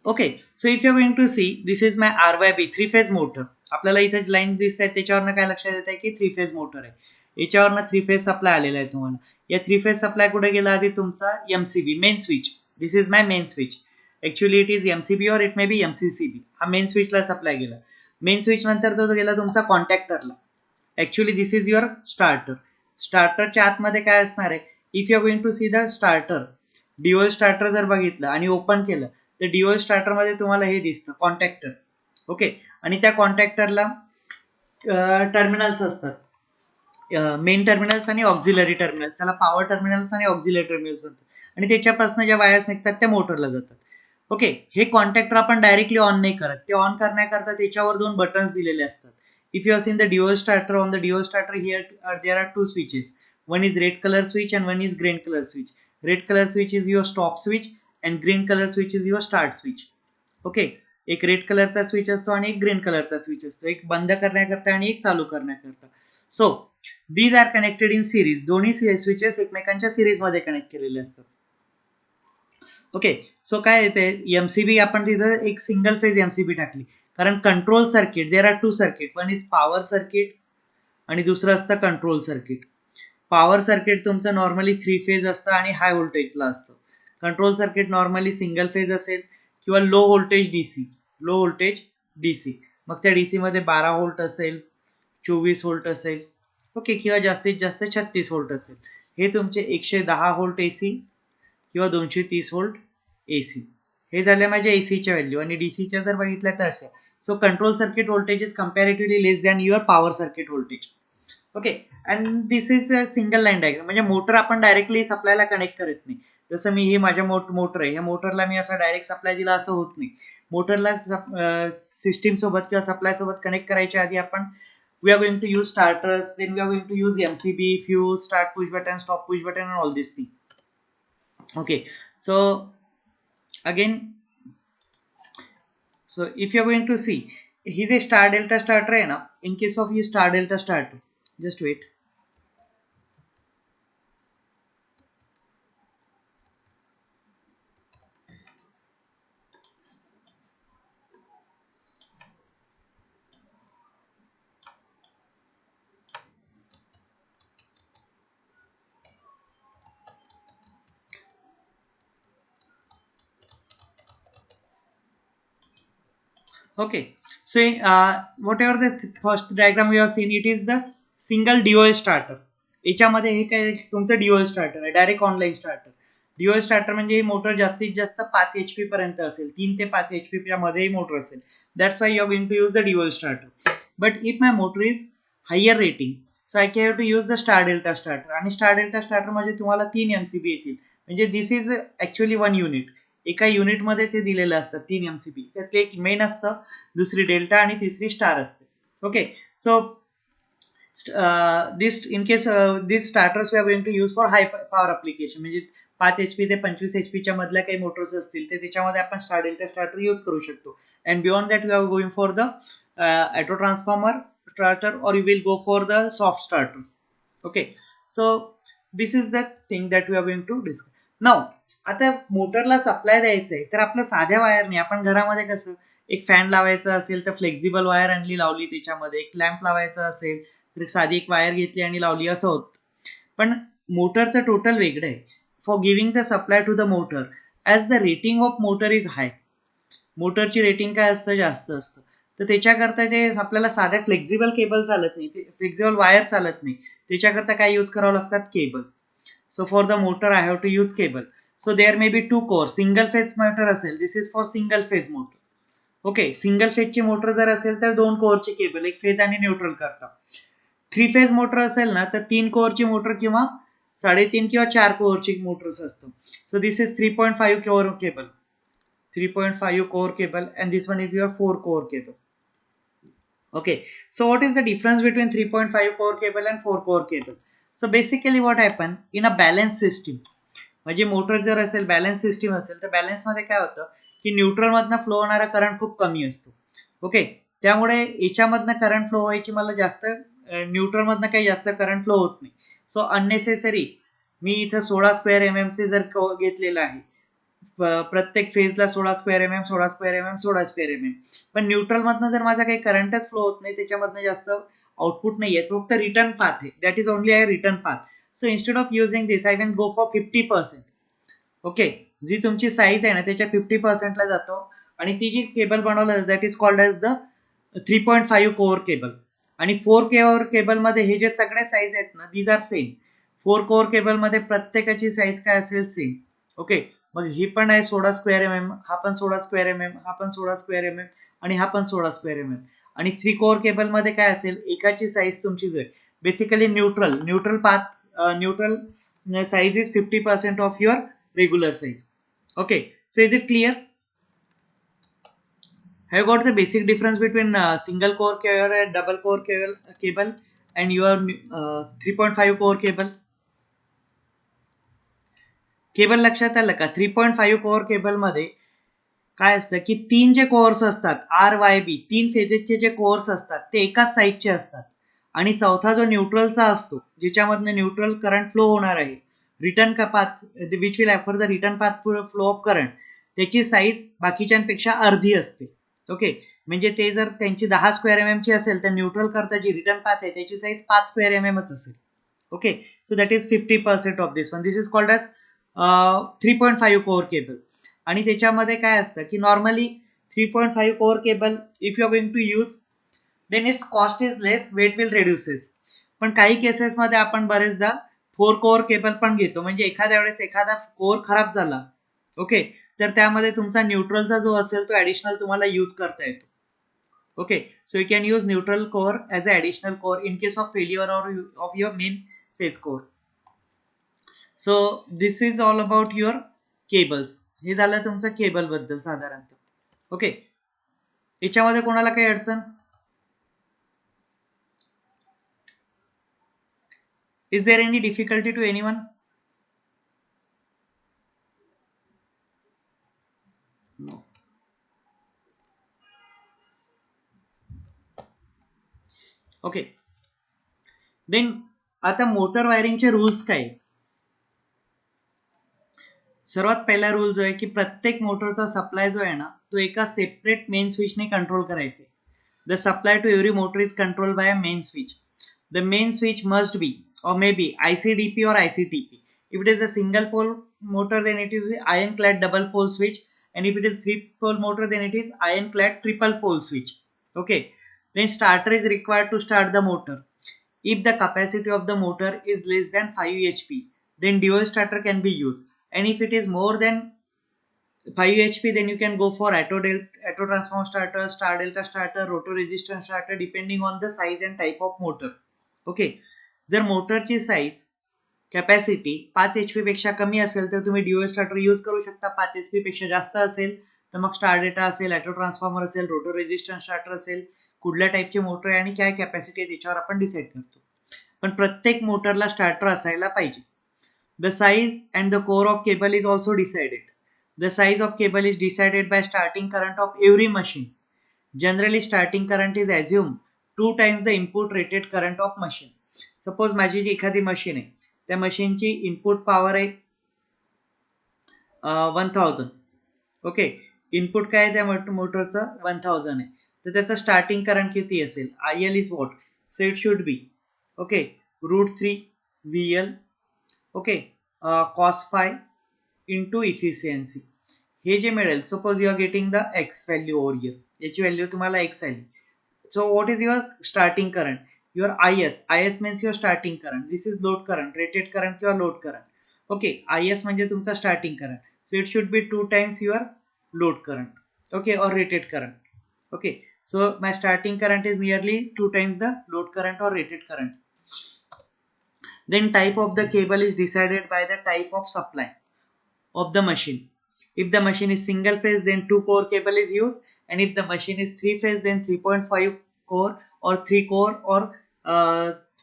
Okay, so if you are going to see this is my RYB 3 phase motor. आपल्याला इथे line दिसत आहे त्याच्यावरनं काय लक्षात येत आहे की 3 फेज मोटर आहे. याच्यावरनं 3 फेज सप्लाय आलेला आहे तुम्हाला. या 3 फेज सप्लाय कुठे गेला आधी, तुमचा MCB main switch. This is my main switch. Actually it is MCB or it may be MCCB. हा मेन स्विचला सप्लाय गेला. मेन स्विच नंतर तो गेला तुमचा कॉन्टॅक्टरला. Actually this is your starter. स्टार्टरच्या आतमध्ये काय असणार आहे, if you are going to see the starter, dual starter जर बघितलं आणि ओपन केलं तर ड्युअल स्टार्टर मध्ये तुम्हाला हे दिसतं कॉन्टॅक्टर. ओके, आणि त्या कॉन्टॅक्टरला टर्मिनल्स असतात, मेन टर्मिनल्स आणि ऑक्झिलरी टर्मिनल्स. त्याला पॉवर टर्मिनल्स आणि ऑक्झिलरी टर्मिनल्स म्हणतात. आणि त्याच्यापासून ज्या वायर्स निघतात त्या मोटरला जातात. ओके, हे कॉन्टॅक्टर आपण डायरेक्टली ऑन नाही करत, ते ऑन करण्याकरता त्याच्यावर 2 बटन्स दिलेले असतात. If you have seen the dual starter, on the dual starter here there are 2 switches. One is red colour switch and one is green color switch. Red color switch is your stop switch and green color switch is your start switch. Okay, एक red कलरचा switch असतो आणि एक green कलरचा switch असतो, एक बंद करण्याकरता आणि एक चालू करण्याकरता. So these are connected in series. दोन्ही स्विचेस एकमेकांच्या सिरीज मध्ये कनेक्ट केलेले असतात. ओके, सो काय येते MCB, आपण तिथं एक सिंगल फेज MCB टाकली कारण control circuit there are 2 circuit. One is power circuit आणि दुसरं असतं कंट्रोल सर्किट. पॉवर सर्किट तुमचं नॉर्मली 3 फेज असतं आणि हाय व्होल्टेजला असतं. Control circuit normally single phase असेल किंवा लो व्होल्टेज डीसी. मग त्या डीसी मध्ये 12 व्होल्ट असेल, 24 व्होल्ट असेल, ओके, किंवा जास्तीत जास्त 36 व्होल्ट असेल. हे तुमचे 110 व्होल्ट एसी किंवा 230 व्होल्ट एसी. हे झाले माझ्या एसीच्या व्हॅल्यू. आणि डीसीच्या जर बघितल्या तर अशा. So control circuit voltage is comparatively less than your power circuit voltage. Okay, and this is a single line diagram. म्हणजे मोटर आपण डायरेक्टली सप्लायला कनेक्ट करत नाही. जसं मी ही माझ्या मोटर आहे, ह्या मोटरला मी असा डायरेक्ट सप्लाय दिला असं होत नाही. मोटरला सिस्टीम सोबत किंवा सप्लाय सोबत कनेक्ट करायच्या आधी आपण we are going to use starters, then we are going to use MCB, fuse, start push button, stop push button, and all these things. Okay, so again, so if you are going to see, he is a star delta starter है ना. In case of you star delta starter, just wait. Okay, so whatever the first diagram we have seen, it is the single DOL starter. याच्यामध्ये हे काय तुमचं DOL starter आहे, direct online starter. DOL starter म्हणजे ही motor जास्तीत जास्त 5 HP पर्यंत असेल, 3 ते 5 HP च्या मध्ये मोटर असेल. That's why you are going to use the DOL starter. But if my motor is higher rating, so I can to use the star delta starter. आणि स्टार डेल्टा स्टार्टर म्हणजे तुम्हाला 3 MCB येतील. म्हणजे दिस is actually 1 unit. एका युनिटमध्येच हे दिलेलं असतं 3 MCB. त्यातले एक मेन असतं, दुसरी डेल्टा आणि तिसरी स्टार असते. Okay, so this in case these starters we are going to use for high power application. म्हणजे 5 HP ते 25 HP च्या मधल्या काही मोटर्स असतील ते त्याच्यामध्ये आपण स्टार डेल्टा स्टार्टर यूज करू शकतो. And beyond that we are going for the auto transformer starter or you will go for the soft starters. Okay, so this is the thing that we are going to discuss now. आता मोटरला supply द्यायचा आहे तर आपल्या साध्या वायरने, आपण घरामध्ये कसं एक फॅन लावायचा असेल तर फ्लेक्झिबल वायर आणली लावली, त्याच्यामध्ये एक लॅम्प लावायचा असेल तर साधी एक वायर घेतली आणि लावली, असं होत. पण मोटरचं टोटल वेगळं आहे. For giving the supply to the motor, as the rating of motor is high, मोटरची रेटिंग काय असतं, जास्त असतं, तर त्याच्याकरता जे आपल्याला साध्या फ्लेक्झिबल केबल चालत नाही, फ्लेक्झिबल वायर चालत नाही, त्याच्याकरता काय यूज करावं लागतात, cable. So for the motor I have to use cable. So there may be 2 core. Single phase motor असेल, this is for single phase motor. Okay, single फेजची मोटर जर असेल तर 2 कोअरची केबल, एक फेज आणि न्यूट्रल करता. 3 फेज मोटर असेल ना तर 3 कोअरची मोटर किंवा 3.5 किंवा 4 कोअरची मोटर्स असतो. So this is 3.5 core cable, 3.5 core cable, and this one is your 4 core cable. Okay, so what is the difference between 3.5 core cable and 4 core cable? So basically what happen in a balance system, म्हणजे motor जर असेल, balance system असेल, तर balance मध्ये काय होतं की neutral मधनं फ्लो होणारा करंट खूप कमी असतो. ओके, त्यामुळे याच्यामधनं करंट फ्लो व्हायची मला जास्त, न्यूट्रल मधनं काही जास्त करंट फ्लो होत नाही. सो अननेसेसरी मी इथं 16 स्क्वेअर mm चे जर घेतलेलं आहे, प्रत्येक फेजला 16 square mm 16 square mm 16 square mm, पण न्यूट्रल मधनं जर माझा काही करंटच फ्लो होत नाही, त्याच्यामधनं जास्त आउटपुट नाही येत, फक्त रिटर्न पाथ आहे, that is only a return path. So instead of using this I can go for 50%. Okay, जी तुमची साईज आहे ना त्याच्या 50% ला जातो. आणि ती जी केबल बनवलं that is called as the 3.5 core cable. आणि 4 कोअर केबल मध्ये हे जे सगळे साईज आहेत ना, these are same. 4 core cable मध्ये प्रत्येकाची साईज काय असेल, सेम. ओके, मग ही पण आहे 16 स्क्वेअर mm, हा पण 16 स्क्वेअर mm, हा पण 16 स्क्वेअर mm, आणि हा पण 16 स्क्वेअर mm. आणि 3 कोअर केबल मध्ये काय असेल, एकाची साईज तुमची जो आहे basically neutral path, neutral size is 50% of your regular size. Okay, so is it clear? Have you got the basic difference between single core cable and double core cable and your 3.5 core cable? Cable लक्षात आलं का? 3.5 core cable मध्ये काय असतं की 3 जे cores असतात, RYB 3 फेजेसचे जे कोअर्स असतात ते एकाच साईडचे असतात. आणि चौथा जो न्यूट्रलचा असतो, ज्याच्यामधनं न्यूट्रल करंट फ्लो होणार आहे, return path which will have the return path flow of current, त्याची साईज बाकीच्यांपेक्षा अर्धी असते. ओके, म्हणजे ते जर त्यांची 10 स्क्वेअर mm ची असेल तर न्यूट्रल करता जी रिटर्न पाथ आहे त्याची साईज 5 स्क्वेअर mm असेल. Okay, so that is 50% of this one. This is called as 3.5 core cable. आणि त्याच्यामध्ये काय असतं की normally 3.5 core cable if you are going to use then its cost is less, weight will reduces. पण काही केसेसमध्ये आपण बरेचदा 4 कोर केबल पण घेतो, म्हणजे एखाद्या वेळेस एखादा कोर खराब झाला, ओके, तर त्यामध्ये तुमचा न्यूट्रलचा जो असेल तो ऍडिशनल तुम्हाला यूज करता येतो. Okay, so you can use neutral core as a additional core in case of failure of your main phase core. So this is all about your cables. हे झालं तुमचं केबल बद्दल साधारणतः. ओके, याच्यामध्ये कोणाला काही अडचण? Is there any difficulty to anyone? No. Okay, then आता मोटर वायरिंगचे रूल्स काय? सर्वात पहिला रूल जो आहे की प्रत्येक मोटरचा सप्लाय जो आहे ना तो एका सेपरेट मेन स्विचने कंट्रोल करायचे. The supply to every motor is control by a main switch. The main switch must be or maybe ICDP or ICTP. If it is a single pole motor, then it is the iron-clad double pole switch, and if it is three-pole motor, then it is iron-clad triple pole switch. Okay. Then starter is required to start the motor. If the capacity of the motor is less than 5 HP, then dual starter can be used. And if it is more than 5 HP, then you can go for auto transformer starter, star delta starter, rotor resistance starter, depending on the size and type of motor. Okay. जर मोटरची size capacity 5 HP पेक्षा कमी असेल तर तुम्ही dual starter use करू शकता. 5 HP पेक्षा जास्त असेल तर मग स्टार डेटा असेल, ऑटो ट्रान्सफॉर्मर असेल, रोटर रेजिस्टन्स स्टार्टर असेल, कुठल्या टाईपची मोटर आहे आणि काय कॅपॅसिटी आहे त्याच्यावर आपण डिसाईड करतो. पण प्रत्येक मोटरला स्टार्टर असायला पाहिजे. The size and the core of cable is also decided. The size of cable is decided by starting current of every machine. Generally starting current is assume 2 times the input rated current of machine. Suppose माझी जी एखादी machine आहे त्या मशीनची input power आहे 1000. Okay, input काय आहे त्या मोटरचं 1000 आहे, तर त्याचं स्टार्टिंग करंट किती असेल? IL is what? So it should be okay √3 VL okay cos phi into efficiency. हे जे मिळेल, suppose you are getting the X value over here, याची व्हॅल्यू तुम्हाला एक्स आली. So what is your starting current? Your IS. IS means your starting current. This is load current, rated current किंवा load current. Okay, IS म्हणजे तुमचा starting current. So it should be 2 times your load current. Okay, or rated current. Okay, so my starting current is nearly 2 times the load current or rated current. Then type of the cable is decided by the type of supply of the machine. If the machine is single phase, then 2 core cable is used, and if the machine is 3 phase, then 3.5 core or 3 core or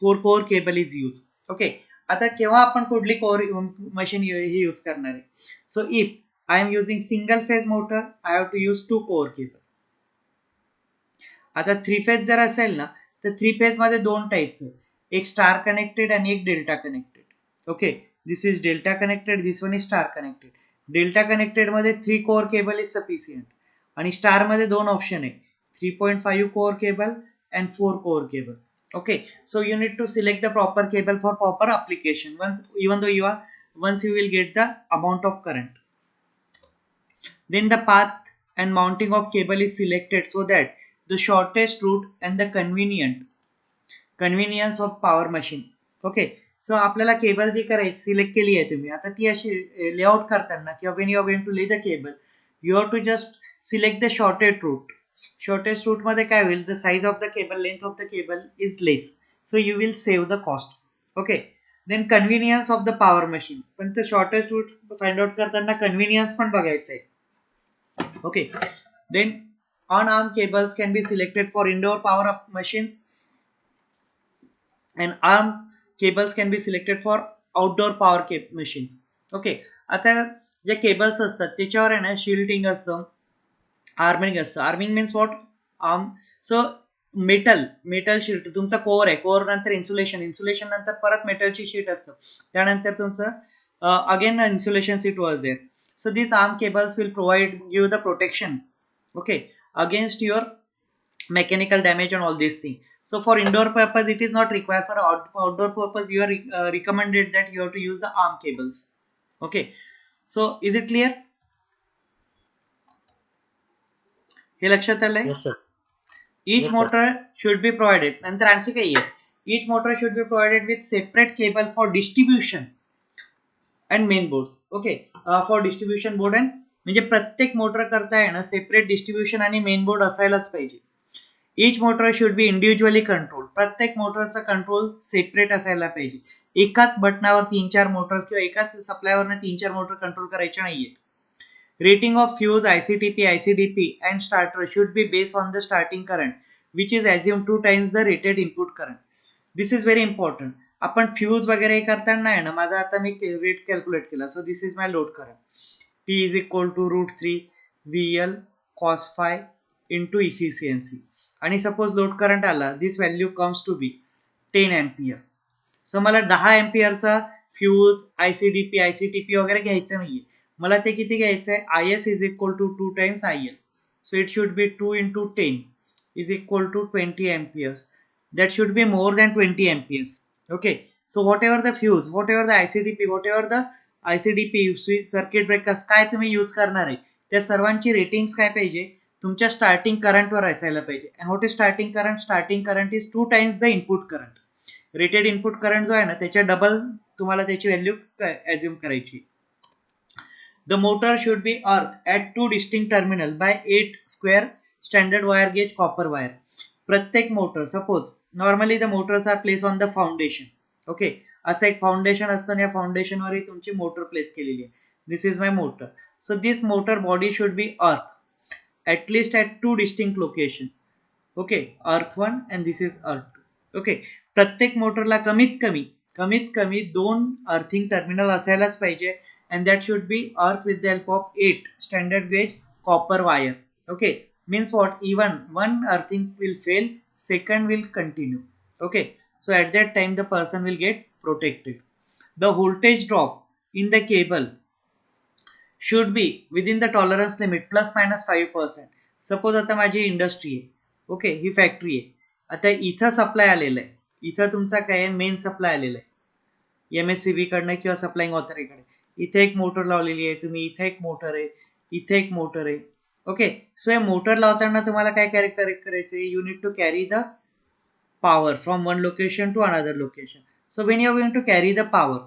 4 core cable is used. Okay, आता केव्हा आपण कुठली core machine हे use करणार आहे? So if I am using single phase motor, I have to use 2 core cable. आता 3 phase जर असेल ना तर 3 फेज मध्ये दोन टाइप्स आहेत, एक स्टार कनेक्टेड आणि एक delta connected. Okay, this is delta connected, this one is star connected. Delta connected मध्ये 3 कोर केबल इज सफिशियंट, आणि स्टार मध्ये दोन ऑप्शन आहे, 3.5 core cable and 4 core cable. Okay, so you need to select the proper cable for proper application. Once you will get the amount of current, then the path and mounting of cable is selected so that the shortest route and the convenience of power machine. Okay, so आपल्याला cable जी करायची select केली आहे तुम्ही, आता ती अशी layout करताना किंवा when you are going to lay the cable, you have to just select the shortest route. Shortest route मध्ये काय होईल, the size of the cable, length of the cable is less, so you will save the cost. Okay, then convenience of the power machine, पण ते shortest route find out करताना convenience पण बघायचं आहे. Okay, then on-arm cables can be selected for indoor power machines, and arm cables can be selected for outdoor power machines. Okay, आता जे cables असतात त्याच्यावर आहे ना शिल्टिंग असतं, आर्मिंग असतं. Arming means what? Arm. So metal sheet तुमचा core आहे, कोर नंतर इन्सुलेशन नंतर परत मेटलची शीट असतं, त्यानंतर तुमचं again insulation sheet was there. So this arm cables will provide give the protection okay against your mechanical damage and all these things. So for indoor purpose it is not required. For outdoor purpose you are recommended that you have to use the arm cables. Okay, so is it clear? हे लक्षात आलंय? Yes, sir. Each Yes, sir. motor should be provided. नंतर आणखी काही आहे, each motor should be provided with separate cable for distribution and main boards. Okay, for distribution board and म्हणजे प्रत्येक motor करता आहे ना सेपरेट डिस्ट्रीब्युशन आणि मेन बोर्ड असायलाच पाहिजे. Each motor should be individually control. प्रत्येक मोटरचा कंट्रोल सेपरेट असायला पाहिजे. एकाच बटनावर 3-4 मोटर किंवा एकाच सप्लायवरने 3-4 मोटर कंट्रोल करायचे नाहीयेत. Rating of fuse, ICTP, ICDP and starter should be based on the starting current which is assumed 2 times the rated input current. This is very important. आपण fuse वगैरे करताना आहे ना, माझा आता मी रेट कॅल्क्युलेट केला. So this is my load current. P is equal to √3 VL cos phi into efficiency. आणि suppose load current आला, this value comes to be 10 ampere. So मला 10 एम्पियरचा फ्यूज, ICDP, ICTP वगैरे घ्यायचं नाहीये. मला ते किती घ्यायचं आहे? IS is equal to 2 times IL. So it should be 2 into 10 is equal to 20 amperes. That should be more than 20 amperes. Okay. So whatever the fuse, whatever the ICDP, whatever the ICDP, switch, circuit breakers काय तुम्ही use करणार आहे, त्या सर्वांची ratings काय पाहिजे? तुमच्या starting करंटवर असायला पाहिजे. And what is starting current? Starting current is 2 times the input current. Rated input current जो आहे ना त्याच्या डबल तुम्हाला त्याची व्हॅल्यू ॲज्युम करायची. The motor should be earthed at 2 distinct terminals by 8 square standard wire gauge copper wire. प्रत्येक motor, suppose normally the motors are place on the foundation. Okay, असं एक फाउंडेशन असतं, या फाउंडेशनवर तुमची मोटर प्लेस केलेली आहे. This is my motor. So this motor body should be earth at least at 2 distinct location. Okay, earth 1 and this is अर्थ 2. Okay, प्रत्येक मोटरला कमीत कमी 2 अर्थिंग टर्मिनल असायलाच पाहिजे. And that should be earth with the help of 8 standard gauge copper wire. Okay, means what? Even one earthing will fail, second will continue. Okay, so at that time the person will get protected. The voltage drop in the cable should be within the tolerance limit plus minus 5%. Suppose आता माझी industry आहे, okay, ही factory आहे. आता इथं supply आलेलं आहे, इथं तुमचा काय मेन सप्लाय आलेला आहे MSCB कडनं किंवा सप्लाइंग ऑथॉरिटीकडे. इथे एक मोटर लावलेली आहे तुम्ही, इथे एक मोटर आहे, इथे एक मोटर आहे. ओके, सो हे मोटर लावताना तुम्हाला काय करेक्ट करायचंय? You need to carry the power from one location to another location. So when you are going to carry the power,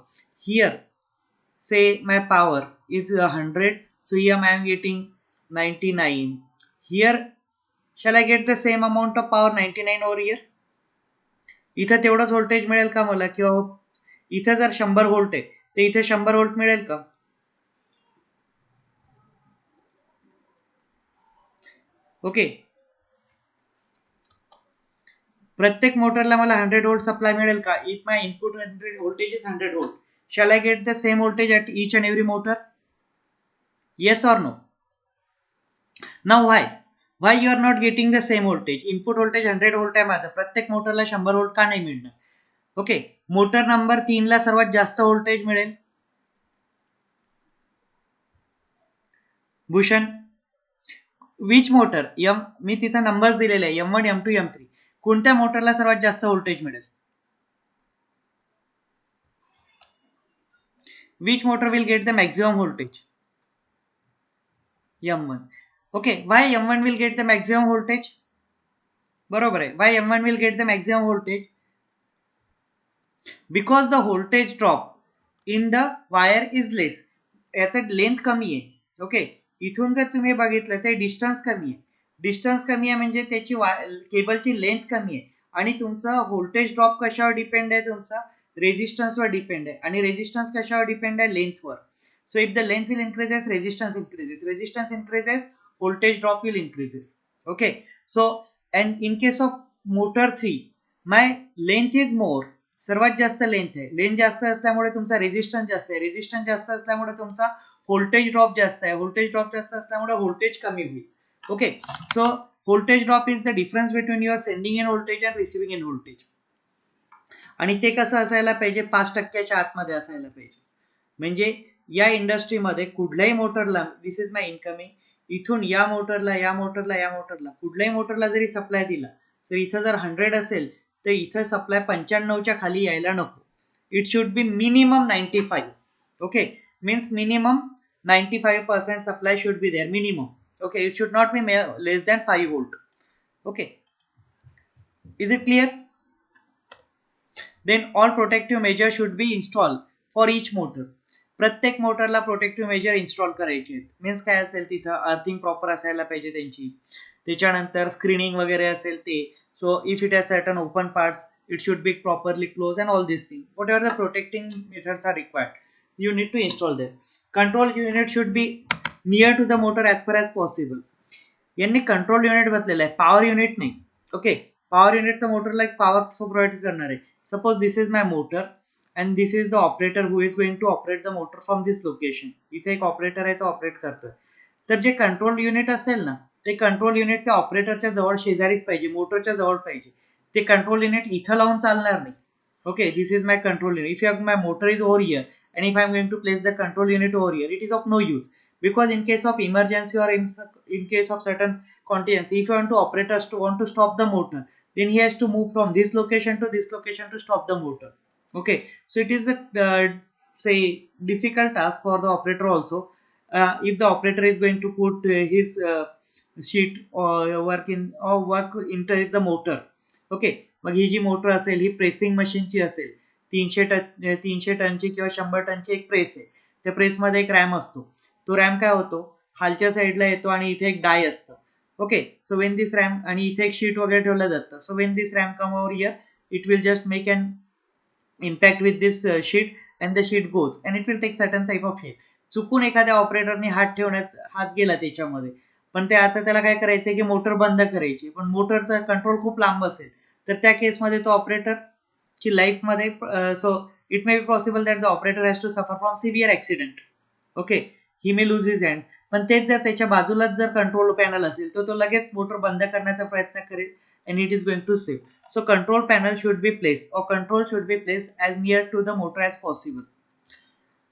here say my power is 100, so here I am getting 99. Here shall I get the same amount of power 99 over here? इथं तेवढंच voltage मिळेल का मला? किंवा इथं जर 100 volt आहे तर इथे 100 व्होल्ट मिळेल का? ओके, प्रत्येक मोटरला मला 100 व्होल्ट सप्लाय मिळेल का? If my input voltage is 100 volt, shall I get the same voltage at each and every motor? Yes or no? Now why you are not getting the same voltage? Input voltage 100 volt आहे माझं, प्रत्येक मोटरला 100 volt का नाही मिळणार? Okay, motor number 3 ला सर्वात जास्त व्होल्टेज मिळेल. Bhushan, which motor? मी तिथं नंबर्स दिलेले आहे M1, M2, M3. कोणत्या मोटरला सर्वात जास्त व्होल्टेज मिळेल? Which motor will get the maximum voltage? M1. Okay, why M1 will get the maximum voltage? बरोबर आहे. Why M1 will get the maximum voltage? Because the voltage drop in the wire is less. याचं length कमी आहे. Okay, इथून जर तुम्ही बघितलं तर डिस्टन्स कमी आहे. डिस्टन्स कमी आहे म्हणजे त्याची केबलची लेंथ कमी आहे आणि तुमचा व्होल्टेज ड्रॉप कशावर डिपेंड आहे? तुमचा रेजिस्टन्सवर डिपेंड आहे. आणि रेजिस्टन्स कशावर डिपेंड आहे? लेंथवर. So if the length will increases, resistance increases. Resistance increases, voltage drop will increases. Okay. So and in case of motor 3, my length is more. सर्वात जास्त length आहे. लेंथ जास्त असल्यामुळे तुमचा रेजिस्टन्स जास्त आहे. रेजिस्टन्स जास्त असल्यामुळे तुमचा व्होल्टेज ड्रॉप जास्त आहे. व्होल्टेज ड्रॉप जास्त असल्यामुळे व्होल्टेज कमी होईल. Okay, so voltage drop is the difference between your sending end voltage and receiving in voltage. आणि ते कसं असायला पाहिजे? 5% आतमध्ये असायला पाहिजे. म्हणजे या इंडस्ट्रीमध्ये कुठल्याही मोटरला, दिस इज माय इनकमिंग, इथून या मोटरला कुठल्याही मोटरला जरी सप्लाय दिला तर इथं जर 100 असेल तर इथं सप्लाय 95च्या खाली यायला नको. It should B minimum 95. Okay, means minimum 95% supply should be there, minimum. Okay, it should not be less than 5 volt. Okay, is it clear? Then all protective measures should be installed for each motor. प्रत्येक मोटरला protective major install करायचे आहेत. Means काय असेल तिथं earthing proper असायला पाहिजे त्यांची, त्याच्यानंतर स्क्रीनिंग वगैरे असेल ते. So if it has certain open parts it should be properly closed and all these things. Whatever the protecting methods are required, you need to install them. Control unit should be near to the motor as far as possible. यांनी control unit बदलेलं आहे, power unit नाही. Okay, power युनिटचा मोटरला एक power provide करणार आहे. Suppose this is my motor and this is the operator who is going to operate the motor from this location. इथे एक ऑपरेटर आहे, तो ऑपरेट करतोय. तर जे कंट्रोल युनिट असेल ना, ते कंट्रोल युनिटच्या ऑपरेटरच्या जवळ शेजारीच पाहिजे, मोटरच्या जवळ पाहिजे. ते कंट्रोल युनिट इथं लावून चालणार नाही. Okay, this is my control unit. If my motor is over here and if I am going to place the control unit over here, it is of no use, because in case of emergency or in case of certain contingency, if you want to operators to want to stop the motor, then he has to move from this location to this location to stop the motor. Okay, so it is a say difficult task for the operator also. If the operator is going to put his sheet or work into the motor. Okay, मग ही जी motor असेल ही pressing मशीनची असेल, 300 टनची किंवा 100 टनची एक press आहे. त्या प्रेसमध्ये एक रॅम असतो. तो रॅम काय होतो, खालच्या साईडला येतो आणि इथे एक डाय असतं. Okay, so when this ram, आणि इथे एक शीट वगैरे ठेवलं जातं. So when this ram come over here, it will just make an impact with this sheet and the sheet goes and it will take certain type of hit. चुकून एखाद्या ऑपरेटरने हात गेला त्याच्यामध्ये, पण ते आता त्याला काय करायचंय की मोटर बंद करायची, पण मोटरचा कंट्रोल खूप लांब असेल, तर त्या केसमध्ये तो ऑपरेटर ची लाईफ मध्ये, so it may be possible that the operator has to suffer from severe accident. Okay, he may lose his hands. पण तेच जर त्याच्या बाजूलाच जर कंट्रोल पॅनल असेल, तर तो लगेच मोटर बंद करण्याचा प्रयत्न करेल and it is going to save. So control panel should be placed or control should be placed as near to the motor as possible.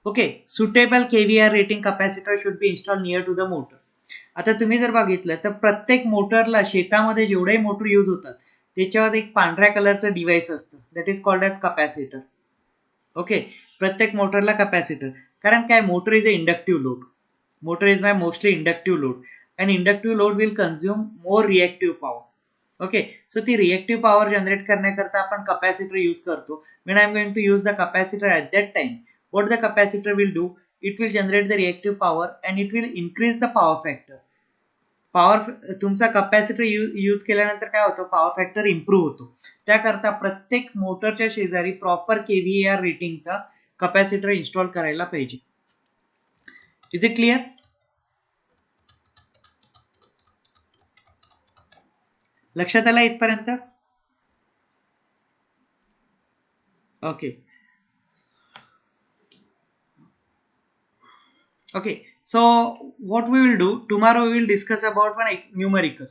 Okay, suitable KVR rating capacitor should be installed near to the motor. आता तुम्ही जर बघितलं तर प्रत्येक मोटरला, शेतामध्ये जेवढे motor use होतात त्याच्यावर एक पांढऱ्या कलरचं डिव्हाइस असतं, that is called as capacitor. Okay, प्रत्येक मोटरला कपॅसिटर, कारण काय, motor is a inductive load. Motor is my mostly inductive load and inductive load will consume more reactive power. Okay, so ती रिएक्टिव्ह पॉवर जनरेट करण्याकरता आपण capacitor use करतो. when I am going to use the capacitor at that time, what the capacitor will do, it will generate the reactive power and it will increase the power factor. Power, तुमचा capacitor use केल्यानंतर काय होतं, power factor improve होतो. त्याकरता प्रत्येक मोटरच्या शेजारी proper केव्हीआर रेटिंगचा capacitor install करायला पाहिजे. Is it clear? लक्षात आला इथपर्यंत? Okay. Okay, so what we will do tomorrow, we will discuss about one numerical.